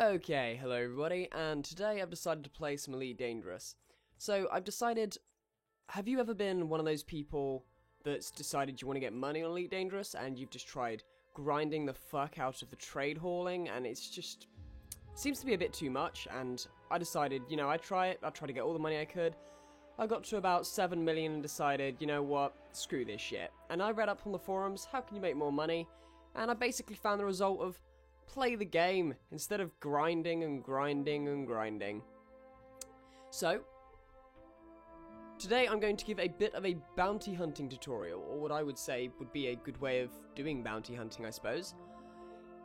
Okay, hello everybody, and today I've decided to play some Elite Dangerous. So, I've decided, have you ever been one of those people that's decided you want to get money on Elite Dangerous, and you've just tried grinding the fuck out of the trade hauling, and it's just, seems to be a bit too much, and I decided, I'd try it, I'd try to get all the money I could. I got to about 7 million and decided, you know what, screw this shit. And I read up on the forums, how can you make more money? And I basically found the result of play the game instead of grinding and grinding and grinding. So, today I'm going to give a bit of a bounty hunting tutorial, or what I would say would be a good way of doing bounty hunting, I suppose.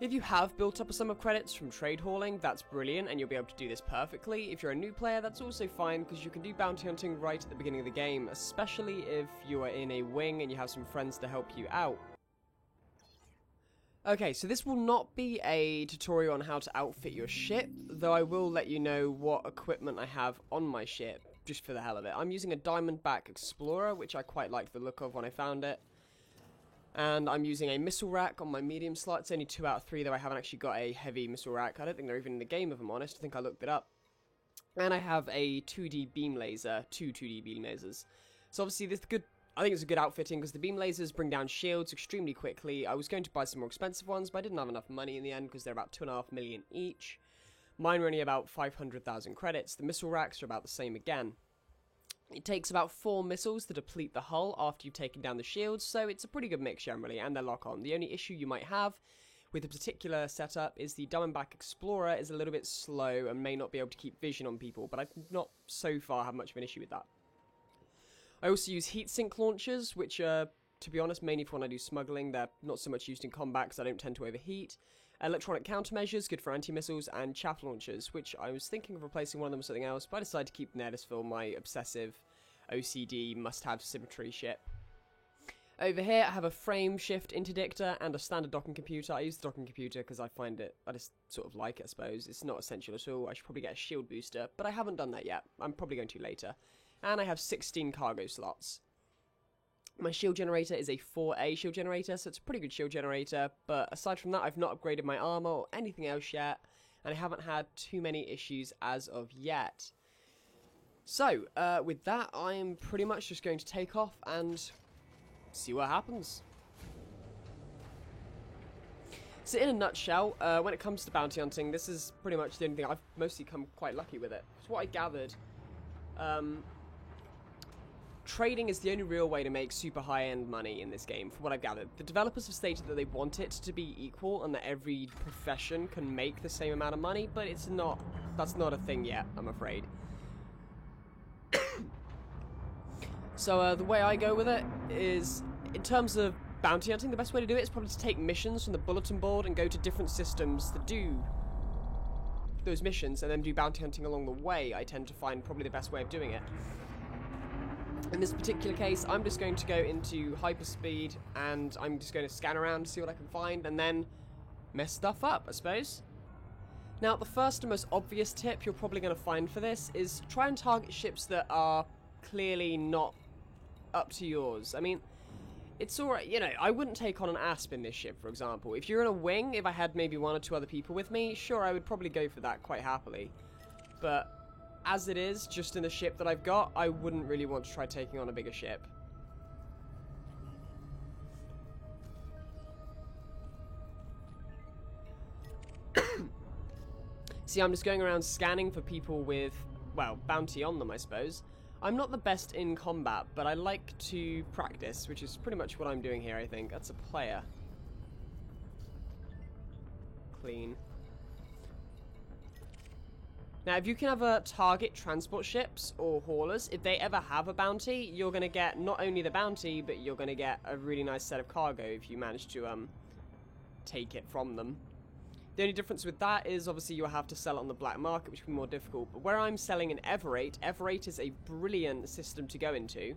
If you have built up a sum of credits from trade hauling, that's brilliant and you'll be able to do this perfectly. If you're a new player, that's also fine because you can do bounty hunting right at the beginning of the game, especially if you are in a wing and you have some friends to help you out. Okay, so this will not be a tutorial on how to outfit your ship, though I will let you know what equipment I have on my ship, just for the hell of it. I'm using a Diamondback Explorer, which I quite liked the look of when I found it. And I'm using a missile rack on my medium slot. It's only 2 out of 3, though I haven't actually got a heavy missile rack. I don't think they're even in the game, if I'm honest. I think I looked it up. And I have a 2D beam laser, 2D beam lasers. So obviously this is good. I think it's a good outfitting because the beam lasers bring down shields extremely quickly. I was going to buy some more expensive ones, but I didn't have enough money in the end because they're about 2.5 million each. Mine were only about 500,000 credits. The missile racks are about the same again. It takes about 4 missiles to deplete the hull after you've taken down the shields, so it's a pretty good mix generally, and they're lock-on. The only issue you might have with a particular setup is the Diamondback Explorer is a little bit slow and may not be able to keep vision on people, but I've not so far had much of an issue with that. I also use heatsink launchers, which are, to be honest, mainly for when I do smuggling. They're not so much used in combat because I don't tend to overheat. Electronic countermeasures, good for anti-missiles, and chaff launchers, which I was thinking of replacing one of them with something else, but I decided to keep them there to fill my obsessive OCD must-have symmetry shit. Over here, I have a frame shift interdictor and a standard docking computer. I use the docking computer because I find it, I just sort of like it, I suppose. It's not essential at all. I should probably get a shield booster, but I haven't done that yet. I'm probably going to later. And I have 16 cargo slots. My shield generator is a 4A shield generator, so it's a pretty good shield generator, but aside from that, I've not upgraded my armor or anything else yet, and I haven't had too many issues as of yet. So, with that, I'm pretty much just going to take off and see what happens. So in a nutshell, when it comes to bounty hunting, this is pretty much the only thing. I've mostly come quite lucky with it. So what I gathered, trading is the only real way to make super high-end money in this game, from what I've gathered. The developers have stated that they want it to be equal and that every profession can make the same amount of money, but it's not. That's not a thing yet, I'm afraid. So the way I go with it is, in terms of bounty hunting, the best way to do it is probably to take missions from the bulletin board and go to different systems that do those missions and then do bounty hunting along the way. I tend to find probably the best way of doing it. In this particular case, I'm just going to go into hyperspeed and I'm just going to scan around to see what I can find and then mess stuff up, I suppose. Now, the first and most obvious tip you're probably going to find for this is try and target ships that are clearly not up to yours. I mean, it's alright, I wouldn't take on an Asp in this ship, for example. If you're in a wing, if I had maybe 1 or 2 other people with me, sure, I would probably go for that quite happily. But as it is, just in the ship that I've got, I wouldn't really want to try taking on a bigger ship. See, I'm just going around scanning for people with, well, bounty on them, I suppose. I'm not the best in combat, but I like to practice, which is pretty much what I'm doing here, I think. That's a player. Clean. Now, if you can ever target transport ships or haulers, if they ever have a bounty, you're going to get not only the bounty, but you're going to get a really nice set of cargo if you manage to take it from them. The only difference with that is obviously you'll have to sell it on the black market, which will be more difficult. But where I'm selling in Everate is a brilliant system to go into.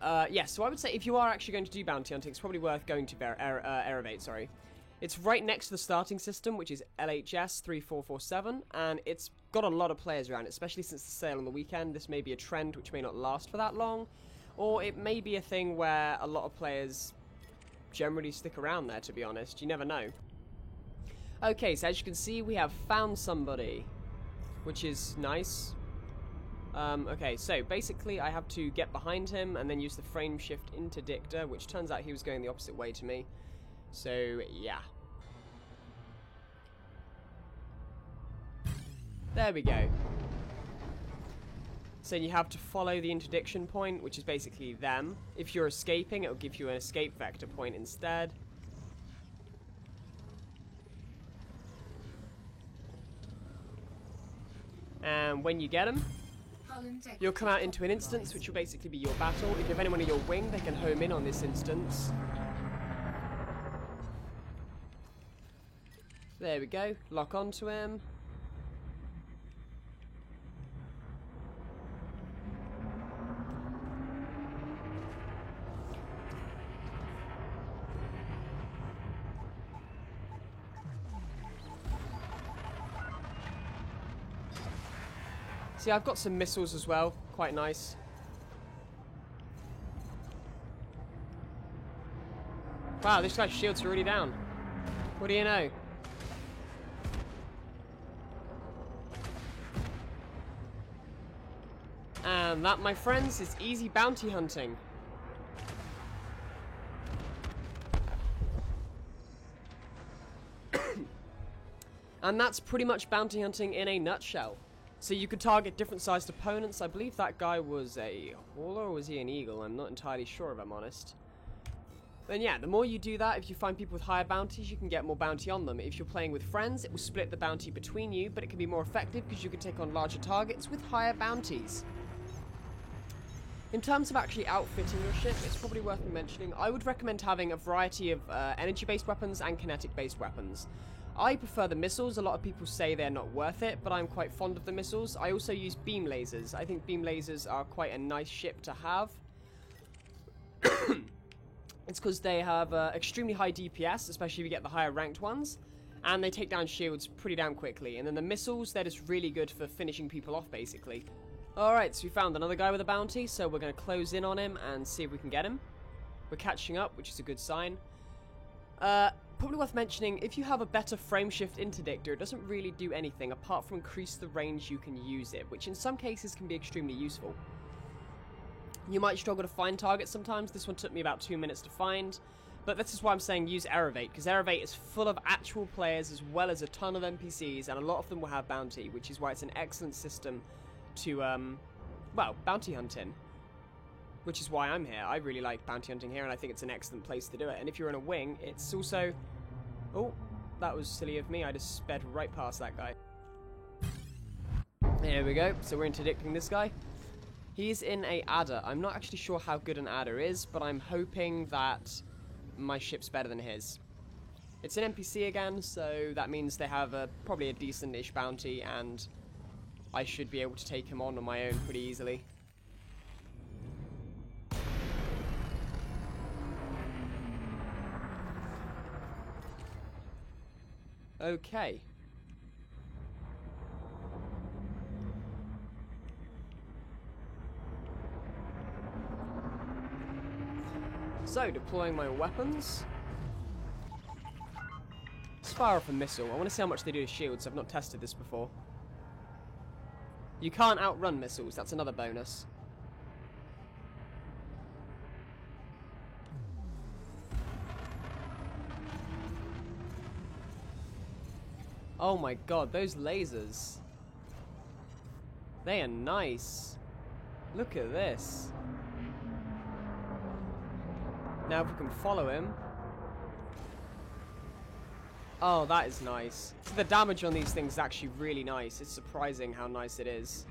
Yeah, so I would say if you are actually going to do bounty hunting, it's probably worth going to Everate, sorry. It's right next to the starting system, which is LHS 3447, and it's got a lot of players around it, especially since the sale on the weekend. This may be a trend which may not last for that long, or it may be a thing where a lot of players generally stick around there, to be honest. You never know. Okay, so as you can see, we have found somebody, which is nice. Okay, so basically I have to get behind him and then use the frame shift interdictor, which turns out he was going the opposite way to me. So, yeah. There we go. So you have to follow the interdiction point, which is basically them. If you're escaping, it'll give you an escape vector point instead. And when you get them, you'll come out into an instance, which will basically be your battle. If you have anyone in your wing, they can home in on this instance. There we go. Lock onto him. See, I've got some missiles as well. Quite nice. Wow, this guy's shields are already down. What do you know? And that, my friends, is easy bounty hunting. And that's pretty much bounty hunting in a nutshell. So you could target different sized opponents. I believe that guy was a hauler, or was he an eagle? I'm not entirely sure, if I'm honest. Then yeah, the more you do that, if you find people with higher bounties, you can get more bounty on them. If you're playing with friends, it will split the bounty between you, but it can be more effective because you can take on larger targets with higher bounties. In terms of actually outfitting your ship, it's probably worth mentioning, I would recommend having a variety of energy-based weapons and kinetic-based weapons. I prefer the missiles. A lot of people say they're not worth it, but I'm quite fond of the missiles. I also use beam lasers. I think beam lasers are quite a nice ship to have. It's because they have extremely high DPS, especially if you get the higher ranked ones, and they take down shields pretty damn quickly. And then the missiles, they're just really good for finishing people off, basically. Alright, so we found another guy with a bounty, so we're going to close in on him and see if we can get him. We're catching up, which is a good sign. Probably worth mentioning, if you have a better frame shift interdictor, it doesn't really do anything apart from increase the range you can use it, which in some cases can be extremely useful. You might struggle to find targets sometimes. This one took me about 2 minutes to find, but this is why I'm saying use Aerovate, because Aerovate is full of actual players as well as a ton of NPCs, and a lot of them will have bounty, which is why it's an excellent system to, well, bounty hunt in. Which is why I'm here. I really like bounty hunting here, and I think it's an excellent place to do it. And if you're in a wing, it's also... Oh, that was silly of me. I just sped right past that guy. There we go. So we're interdicting this guy. He's in a adder. I'm not actually sure how good an adder is, but I'm hoping that my ship's better than his. It's an NPC again, so that means they have probably a decent-ish bounty, and I should be able to take him on my own pretty easily. Okay. So, deploying my weapons. Let's fire off a missile. I want to see how much they do to shields. I've not tested this before. You can't outrun missiles. That's another bonus. Oh my god, those lasers. They are nice. Look at this. Now if we can follow him. Oh, that is nice. So the damage on these things is actually really nice. It's surprising how nice it is.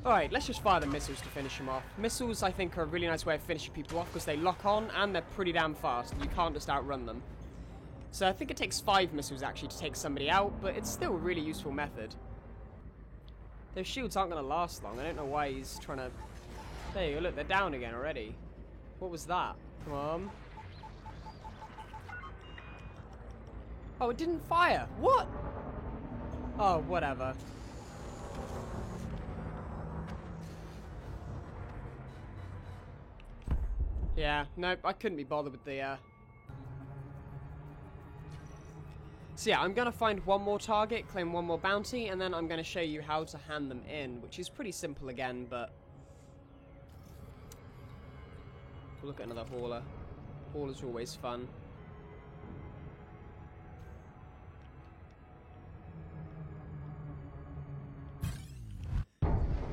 Alright, let's just fire the missiles to finish him off. Missiles, I think, are a really nice way of finishing people off because they lock on and they're pretty damn fast. You can't just outrun them. So I think it takes 5 missiles, actually, to take somebody out, but it's still a really useful method. Those shields aren't going to last long. I don't know why he's trying to... There you go, look, they're down again already. What was that? Come on. Oh, it didn't fire. What? Oh, whatever. Yeah, nope, I couldn't be bothered with the, So yeah, I'm going to find one more target, claim one more bounty, and then I'm going to show you how to hand them in, which is pretty simple again, but... We'll look at another hauler. Haulers are always fun.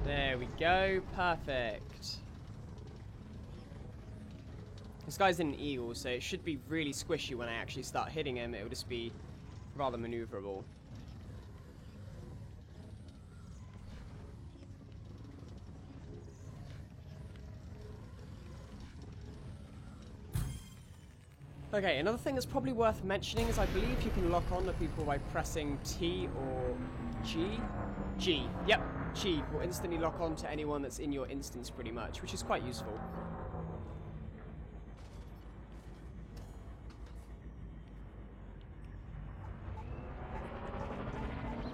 There we go, perfect. This guy's in an eagle, so it should be really squishy when I actually start hitting him. It'll just be rather maneuverable. Okay, another thing that's probably worth mentioning is I believe you can lock on to people by pressing T or G. G, yep, G will instantly lock on to anyone that's in your instance pretty much, which is quite useful.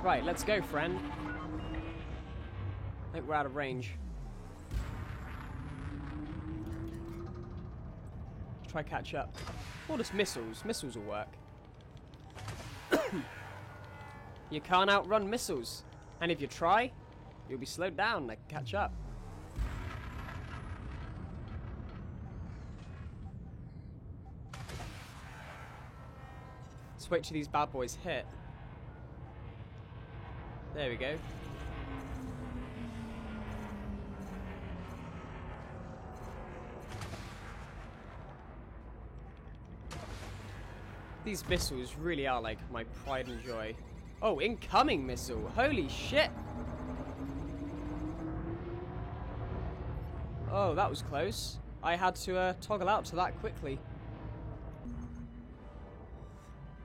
Right, let's go, friend. I think we're out of range. Try catch up. Or just missiles. Missiles will work. You can't outrun missiles. And if you try, you'll be slowed down. They can catch up. Let's wait till these bad boys hit. There we go. These missiles really are like my pride and joy. Oh, incoming missile! Holy shit! Oh, that was close. I had to toggle out to that quickly.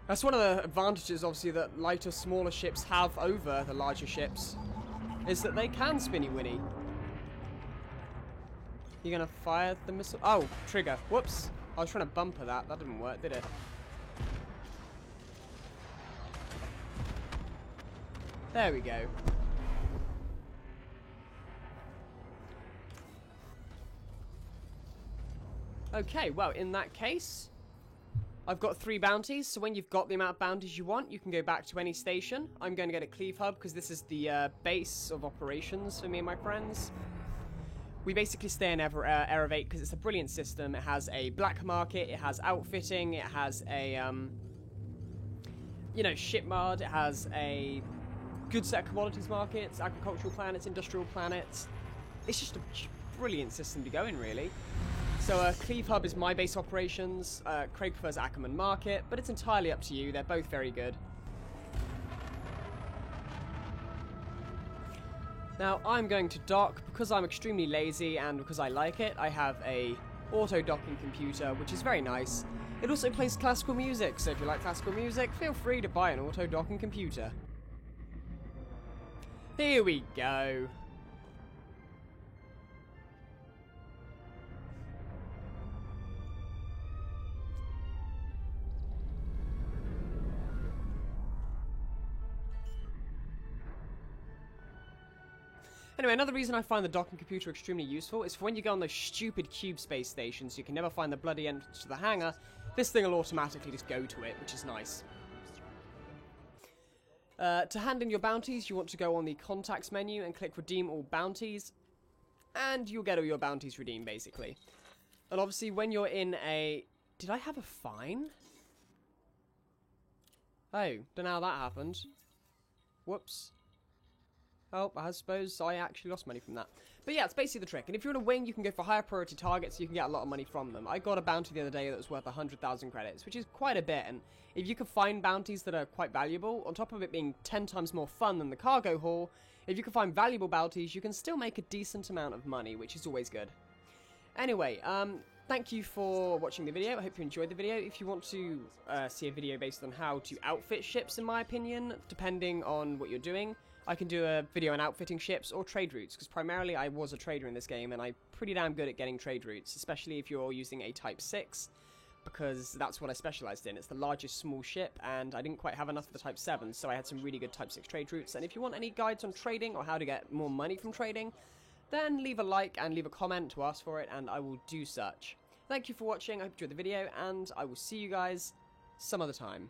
That's one of the advantages, obviously, that lighter, smaller ships have over the larger ships, is that they can spinny-winny. You gonna fire the missile? Oh, trigger. Whoops. I was trying to bumper that. That didn't work, did it? There we go. Okay, well, in that case, I've got 3 bounties, so when you've got the amount of bounties you want, you can go back to any station. I'm going to get a Cleave Hub, because this is the base of operations for me and my friends. We basically stay in Erevate, because it's a brilliant system. It has a black market, it has outfitting, it has a, you know, shipyard, it has a good set of commodities markets, agricultural planets, industrial planets. It's just a brilliant system to go in, really. So Cleave Hub is my base operations, Craig prefers Ackerman Market, but it's entirely up to you, they're both very good. Now I'm going to dock, because I'm extremely lazy and because I like it, I have a auto docking computer, which is very nice. It also plays classical music, so if you like classical music, feel free to buy an auto docking computer. Here we go. Anyway, another reason I find the docking computer extremely useful is for when you go on those stupid cube space stations, you can never find the bloody entrance to the hangar, this thing will automatically just go to it, which is nice. To hand in your bounties, you want to go on the contacts menu and click redeem all bounties, and you'll get all your bounties redeemed, basically. And obviously, when you're in a... Did I have a fine? Oh, don't know how that happened. Whoops. Oh, I suppose I actually lost money from that. But yeah, it's basically the trick. And if you're in a wing, you can go for higher priority targets, so you can get a lot of money from them. I got a bounty the other day that was worth 100,000 credits, which is quite a bit. And if you can find bounties that are quite valuable, on top of it being 10 times more fun than the cargo haul, if you can find valuable bounties, you can still make a decent amount of money, which is always good. Anyway, thank you for watching the video. I hope you enjoyed the video. If you want to see a video based on how to outfit ships, in my opinion, depending on what you're doing, I can do a video on outfitting ships or trade routes, because primarily I was a trader in this game, and I'm pretty damn good at getting trade routes, especially if you're using a Type 6, because that's what I specialized in. It's the largest small ship, and I didn't quite have enough of the Type 7, so I had some really good Type 6 trade routes. And if you want any guides on trading or how to get more money from trading, then leave a like and leave a comment to ask for it, and I will do such. Thank you for watching, I hope you enjoyed the video, and I will see you guys some other time.